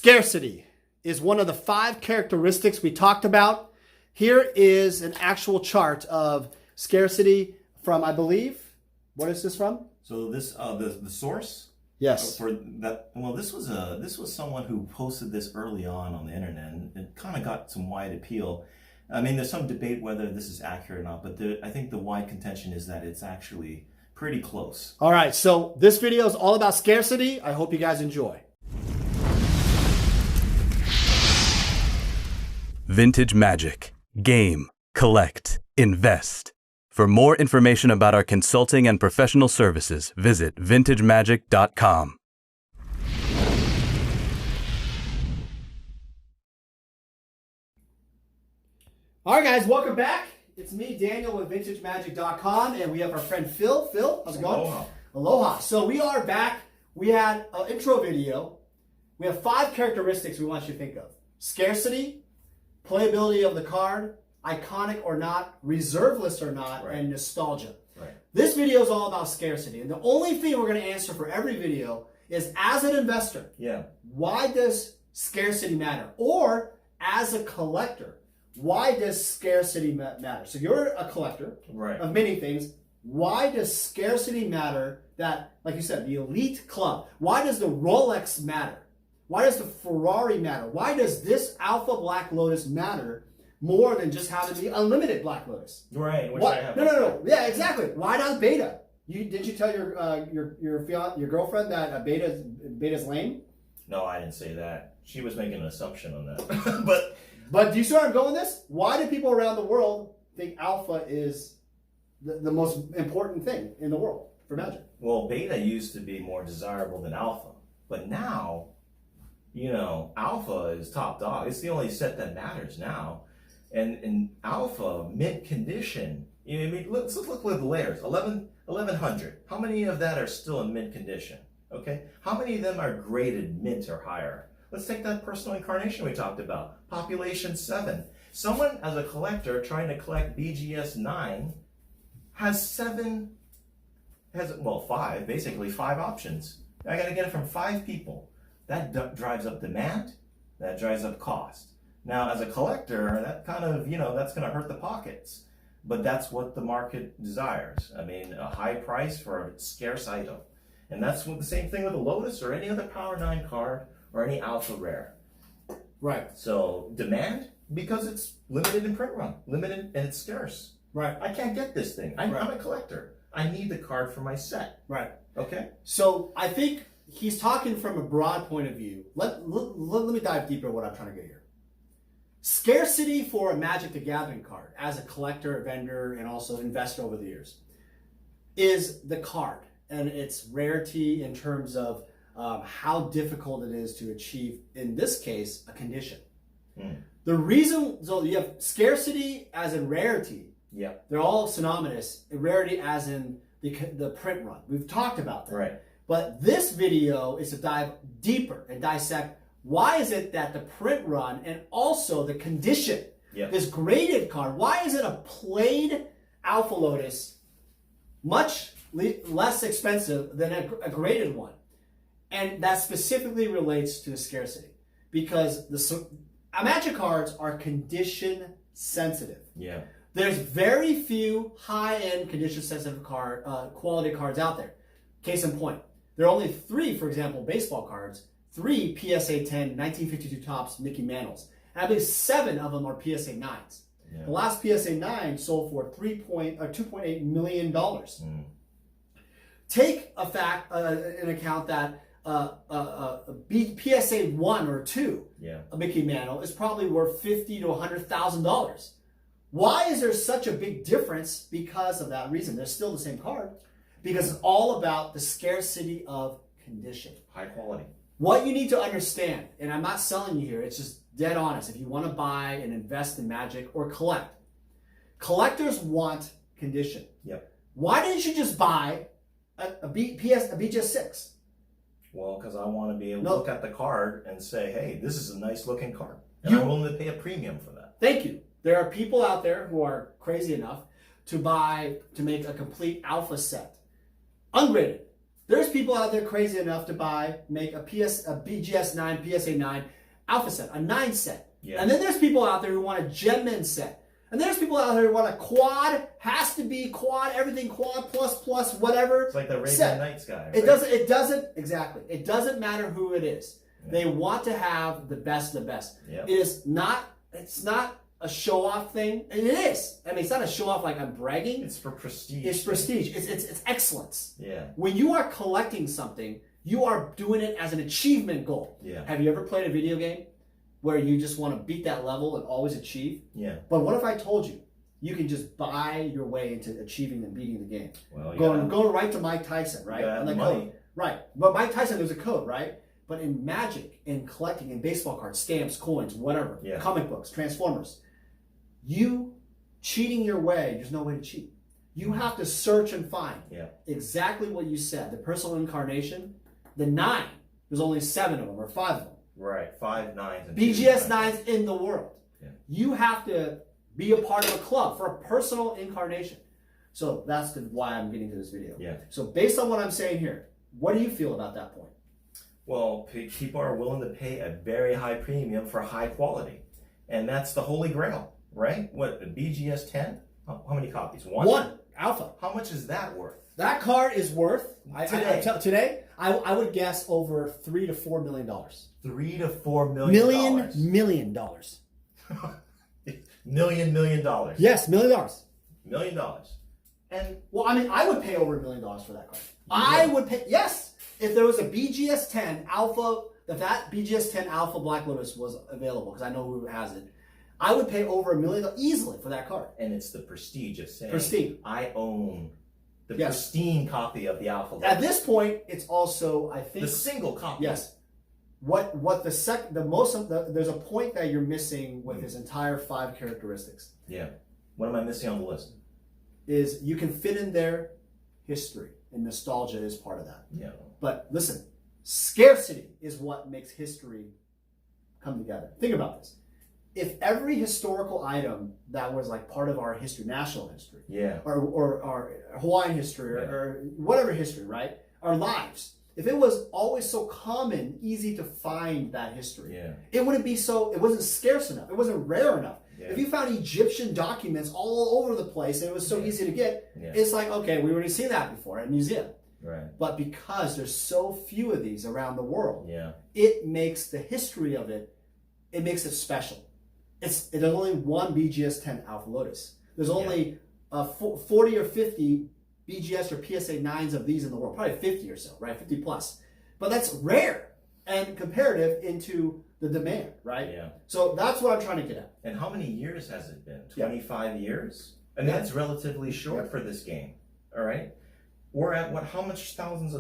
Scarcity is one of the 5 characteristics we talked about. Here is an actual chart of scarcity from, I believe, what is this from? So this, the source. Yes. For that, well, this was someone who posted this early on the internet, and it kind of got some wide appeal. I mean, there's some debate whether this is accurate or not, but I think the wide contention is that it's actually pretty close. All right, so this video is all about scarcity. I hope you guys enjoy. Vintage Magic. Game, collect, invest. For more information about our consulting and professional services, visit vintagemagic.com. All right, guys, welcome back. It's me, Daniel, with vintagemagic.com, and we have our friend Phil. Phil, how's it going? Aloha. Aloha. So we are back. We had an intro video. We have 5 characteristics we want you to think of. Scarcity, playability of the card, iconic or not, reserve list or not, Right. and nostalgia. Right. This video is all about scarcity. And the only thing we're going to answer for every video is, as an investor, Yeah. why does scarcity matter? Or as a collector, why does scarcity matter? So you're a collector Right. of many things. Why does scarcity matter? That, like you said, the elite club. Why does the Rolex matter? Why does the Ferrari matter? Why does this Alpha Black Lotus matter more than just having the unlimited Black Lotus? Right. Which What? I have. No. Yeah, exactly. Why not Beta? Did you tell your girlfriend that Beta's lame? No, I didn't say that. She was making an assumption on that. But do you see where I'm going with this? Why do people around the world think Alpha is the most important thing in the world for Magic? Well, Beta used to be more desirable than Alpha, but now, you know, Alpha is top dog. It's the only set that matters now. And Alpha, mint condition, you know, I mean, let's look at the layers. 1100. How many of that are still in mint condition? Okay. How many of them are graded mint or higher? Let's take that personal incarnation we talked about. Population 7. Someone as a collector trying to collect BGS 9 has 5, basically 5 options. I got to get it from 5 people. That drives up demand. That drives up cost. Now, as a collector, that kind of, you know, that's going to hurt the pockets. But that's what the market desires. I mean, a high price for a scarce item. And that's the same thing with a Lotus or any other Power 9 card or any Alpha Rare. Right. So, demand, because it's limited in print run. Limited and it's scarce. Right. I can't get this thing. I'm a collector. I need the card for my set. Right. Okay? So I think he's talking from a broad point of view. Let me dive deeper what I'm trying to get here. Scarcity for a Magic the Gathering card, as a collector, vendor, and also investor over the years, is the card and its rarity in terms of how difficult it is to achieve, in this case, a condition. The reason, so you have scarcity as in rarity. Yeah. They're all synonymous. Rarity as in the print run. We've talked about that. Right. But this video is to dive deeper and dissect why is it that the print run and also the condition, this graded card, why is it a played Alpha Lotus much less expensive than a graded one? And that specifically relates to the scarcity, because the Magic cards are condition sensitive. Yeah. There's very few high-end condition-sensitive quality cards out there. Case in point, there are only 3, for example, baseball cards, 3 PSA 10 1952 Topps Mickey Mantles. And I believe 7 of them are PSA 9s. Yeah. The last PSA 9 sold for $2.8 million. Take a fact in account that PSA 1 or 2, a Mickey Mantle, is probably worth $50,000 to $100,000. Why is there such a big difference? Because of that reason. They're still the same card. Because it's all about the scarcity of condition. High quality. What you need to understand, and I'm not selling you here, it's just dead honest. If you want to buy and invest in Magic or collect, collectors want condition. Yep. Why didn't you just buy a BGS 6? Well, because I want to be able to look at the card and say, hey, this is a nice looking card. And I'm willing to pay a premium for that. Thank you. There are people out there who are crazy enough to make a complete Alpha set, ungraded, There's people out there crazy enough to make a BGS 9, PSA 9 alpha set, a 9 set. Yeah. And then there's people out there who want a Gemmin set. And there's people out there who want a quad, has to be quad, everything quad plus whatever. It's like the Arabian set. Nights guy. Right? It doesn't exactly. It doesn't matter who it is. Yeah. They want to have the best of the best. Yep. It's not a show off thing. And it is. I mean, it's not a show off like I'm bragging. It's for prestige. It's prestige. It's excellence. Yeah. When you are collecting something, you are doing it as an achievement goal. Yeah. Have you ever played a video game where you just want to beat that level and always achieve? Yeah. But what if I told you you can just buy your way into achieving and beating the game? Well, Going right to Mike Tyson, right? Yeah, On the money. code. Right. But Mike Tyson, there's a code, right? But in Magic, in collecting, in baseball cards, stamps, coins, whatever, Yeah. comic books, Transformers, you cheating your way, there's no way to cheat. You have to search and find exactly what you said. The personal incarnation, the 9, there's only 7 of them or 5 of them. Right, 5 9s. And BGS 2 9s in the world. Yeah. You have to be a part of a club for a personal incarnation. So that's why I'm getting to this video. Yeah. So based on what I'm saying here, what do you feel about that point? Well, people are willing to pay a very high premium for high quality. And that's the holy grail, right? What, the BGS 10? How many copies? One. Alpha. How much is that worth? That card is worth, Today. I would guess over $3 to $4 million. $3 to $4 million. Million dollars. Million dollars. Yes, $1 million. $1 million. And well, I mean, I would pay over $1 million for that card. I would pay, yes. If there was a BGS 10 Alpha, if that BGS 10 Alpha Black Lotus was available, because I know who has it, I would pay over $1 million easily for that card. And it's the prestige of saying, Prestige. I own the pristine copy of the Alpha Lotus. At this point, it's also, I think, the single copy. Yes. There's a point that you're missing with his entire 5 characteristics. Yeah. What am I missing on the list? Is you can fit in there history, and nostalgia is part of that. Yeah. But listen, scarcity is what makes history come together. Think about this. If every historical item that was like part of our history, national history, or our Hawaiian history, or whatever history, right? Our lives, if it was always so common, easy to find that history, it wouldn't be so, it wasn't scarce enough, it wasn't rare enough. Yeah. If you found Egyptian documents all over the place and it was so easy to get, it's like, okay, we already seen that before at a museum. Right. But because there's so few of these around the world, it makes the history of it makes it special. There's only one BGS 10 Alpha Lotus. There's only 40 or 50 BGS or PSA 9s of these in the world. Probably 50 or so, right? 50 plus. But that's rare and comparative into the demand, right? Yeah. So that's what I'm trying to get at. And how many years has it been? 25 years? I mean, that's relatively short for this game, all right? We're at how much hundreds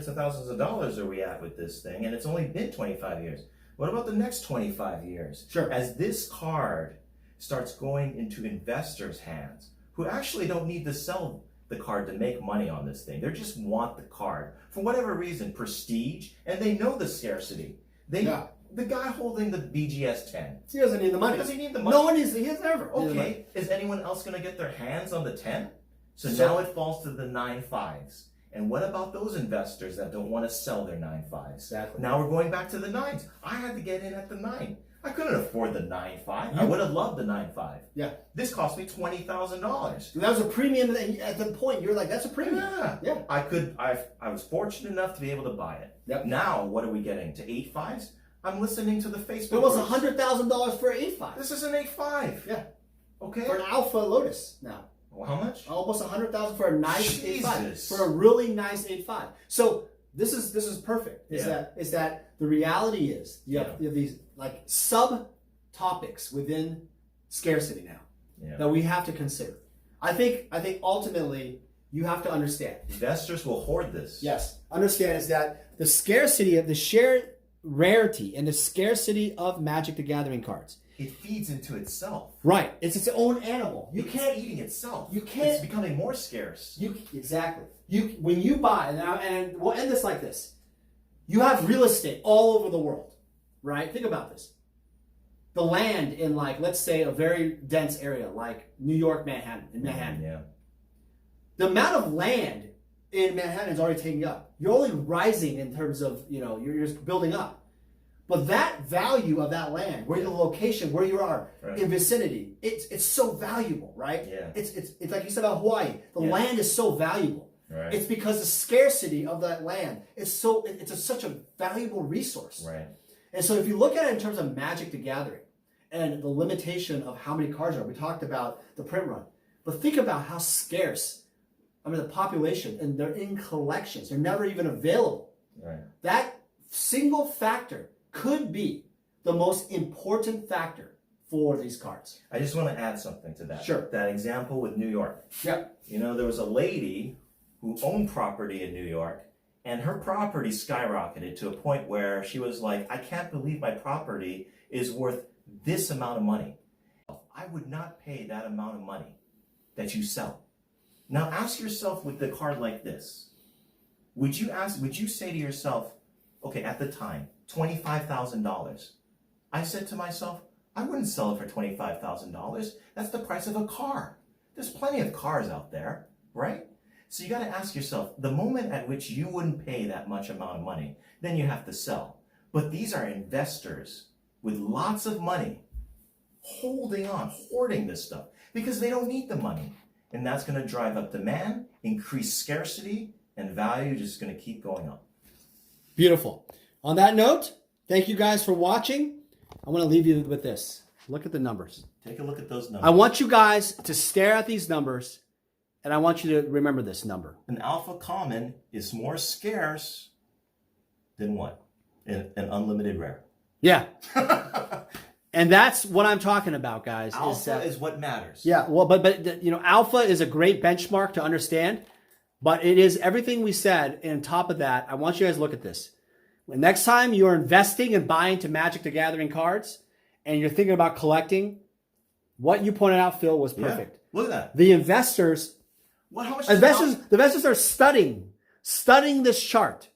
of thousands of dollars are we at with this thing? And it's only been 25 years. What about the next 25 years? Sure. As this card starts going into investors' hands, who actually don't need to sell the card to make money on this thing. They just want the card. For whatever reason, prestige, and they know the scarcity. The guy holding the BGS 10. He doesn't need the money. Does he need the money? No one needs, he has never. Okay, is anyone else going to get their hands on the 10? So now it falls to the 9.5s. And what about those investors that don't want to sell their 9.5s? Exactly. Now we're going back to the 9s. I had to get in at the 9. I couldn't afford the 9.5. I would have loved the 9.5. Yeah. This cost me $20,000. That was a premium at the point. You're like, that's a premium. Yeah. I was fortunate enough to be able to buy it. Yep. Now, what are we getting? To 8.5s? I'm listening to the Facebook. It was $100,000 for an 8.5. This is an 8.5. Yeah. Okay. For an Alpha Lotus now. Well, how much? Almost $100,000 for a nice Jesus. 8.5. For a really nice 8.5. So this is perfect. Is that the reality is you have these like sub topics within scarcity now that we have to consider. I think ultimately you have to understand. Investors will hoard this. Yes. Understand is that the scarcity of the shared rarity and the scarcity of Magic the Gathering cards. It feeds into itself. Right. It's its own animal. It's eating itself. You can't. It's becoming more scarce. Exactly. When you buy, and we'll end this like this. You have real estate all over the world, right? Think about this. The land in let's say a very dense area like New York, Manhattan. The amount of land in Manhattan is already taking up. You're only rising in terms of, you're just building up. But that value of that land, where your location, where you are in vicinity, it's so valuable, right? Yeah. It's like you said about Hawaii. The land is so valuable. Right. It's because the scarcity of that land is such a valuable resource. Right. And so if you look at it in terms of Magic the Gathering and the limitation of how many cards are, we talked about the print run, but think about how scarce, the population, and they're in collections. They're never even available. Right. That single factor could be the most important factor for these cards. I just want to add something to that. Sure. That example with New York. Yeah. There was a lady who owned property in New York, and her property skyrocketed to a point where she was like, I can't believe my property is worth this amount of money. I would not pay that amount of money that you sell. Now ask yourself with the card like this, would you say to yourself, okay, at the time, $25,000. I said to myself, I wouldn't sell it for $25,000. That's the price of a car. There's plenty of cars out there, right? So you got to ask yourself, the moment at which you wouldn't pay that much amount of money, then you have to sell. But these are investors with lots of money holding on, hoarding this stuff because they don't need the money. And that's going to drive up demand, increase scarcity, and value just going to keep going up. Beautiful. On that note, thank you guys for watching. I want to leave you with this. Look at the numbers. Take a look at those numbers. I want you guys to stare at these numbers, and I want you to remember this number. An alpha common is more scarce than what? An unlimited rare. Yeah. And that's what I'm talking about, guys. Alpha is what matters. Yeah, well, but alpha is a great benchmark to understand, but it is everything we said. And on top of that, I want you guys to look at this. Next time you're investing and buying to Magic the Gathering cards, and you're thinking about collecting, what you pointed out, Phil, was perfect. Yeah, look at that. The investors, the investors are studying this chart.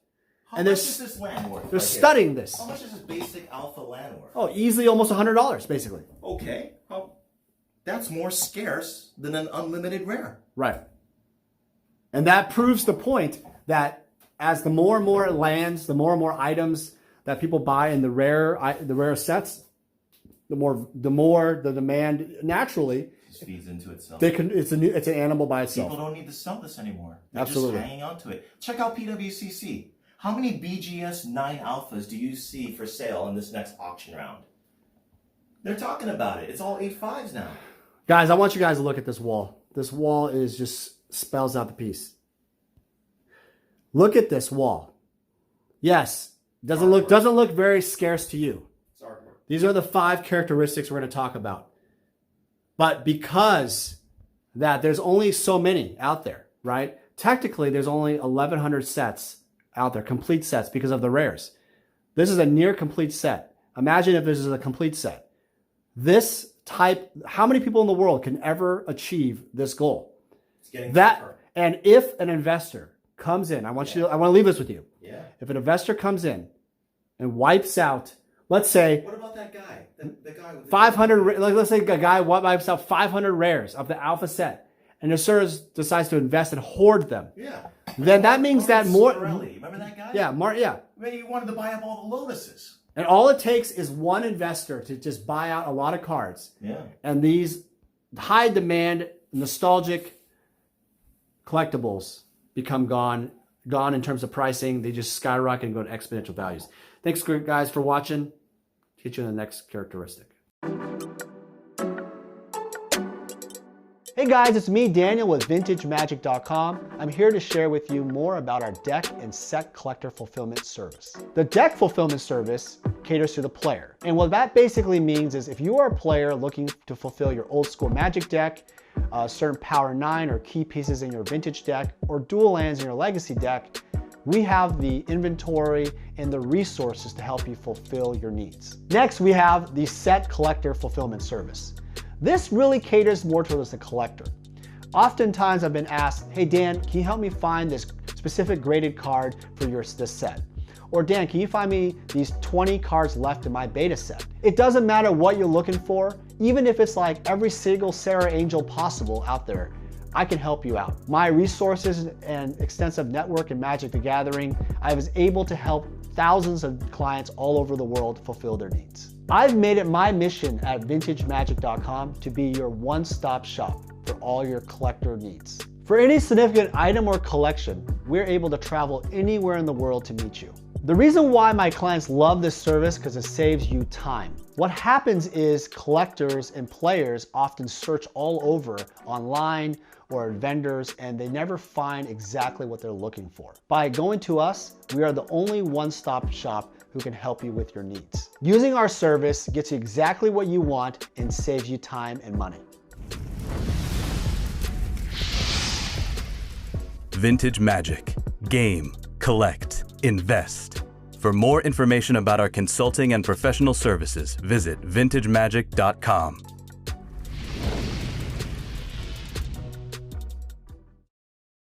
How much is this land worth? They're studying this. How much is this basic alpha land worth? Oh, easily almost $100, basically. Okay. That's more scarce than an unlimited rare. Right. And that proves the point that as the more and more lands, the more and more items that people buy in the rare sets, the more the demand naturally just feeds into itself. It's an animal by itself. People don't need to sell this anymore. They're Absolutely. just hanging on to it. Check out PWCC. How many BGS 9 alphas do you see for sale in this next auction round? They're talking about it. It's all 8.5s now. Guys, I want you guys to look at this wall. This wall is just spells out the piece. Look at this wall. Yes, doesn't look very scarce to you. It's artwork. These are the 5 characteristics we're going to talk about. But because that there's only so many out there, right? Technically, there's only 1,100 sets out there, complete sets, because of the rares. This is a near complete set. Imagine if this is a complete set. This type, how many people in the world can ever achieve this goal? It's getting that, tougher. and if an investor comes in, I want to leave this with you. Yeah. If an investor comes in and wipes out, let's say, what about that guy? The guy with the 500, let's say a guy wipes out 500 rares of the alpha set, and the decides to invest and hoard them. Yeah. Then that means that more. Scarcity. Remember that guy? Yeah, yeah. Maybe he wanted to buy up all the lotuses. And all it takes is one investor to just buy out a lot of cards. Yeah. And these high demand, nostalgic collectibles become gone in terms of pricing. They just skyrocket and go to exponential values. Thanks, guys, for watching. Catch you in the next characteristic. Hey guys, it's me, Daniel, with VintageMagic.com. I'm here to share with you more about our deck and set collector fulfillment service. The deck fulfillment service caters to the player. And what that basically means is if you are a player looking to fulfill your old school Magic deck, certain Power 9 or key pieces in your Vintage deck, or dual lands in your Legacy deck, we have the inventory and the resources to help you fulfill your needs. Next, we have the set collector fulfillment service. This really caters more towards the collector. Oftentimes I've been asked, hey Dan, can you help me find this specific graded card for this set? Or Dan, can you find me these 20 cards left in my beta set? It doesn't matter what you're looking for, even if it's like every single Sarah Angel possible out there. I can help you out. My resources and extensive network in Magic the Gathering, I was able to help thousands of clients all over the world fulfill their needs. I've made it my mission at vintagemagic.com to be your one-stop shop for all your collector needs. For any significant item or collection, we're able to travel anywhere in the world to meet you. The reason why my clients love this service because it saves you time. What happens is collectors and players often search all over online or vendors and they never find exactly what they're looking for. By going to us, we are the only one-stop shop who can help you with your needs. Using our service gets you exactly what you want and saves you time and money. Vintage Magic. Game, collect, invest. For more information about our consulting and professional services, visit vintagemagic.com.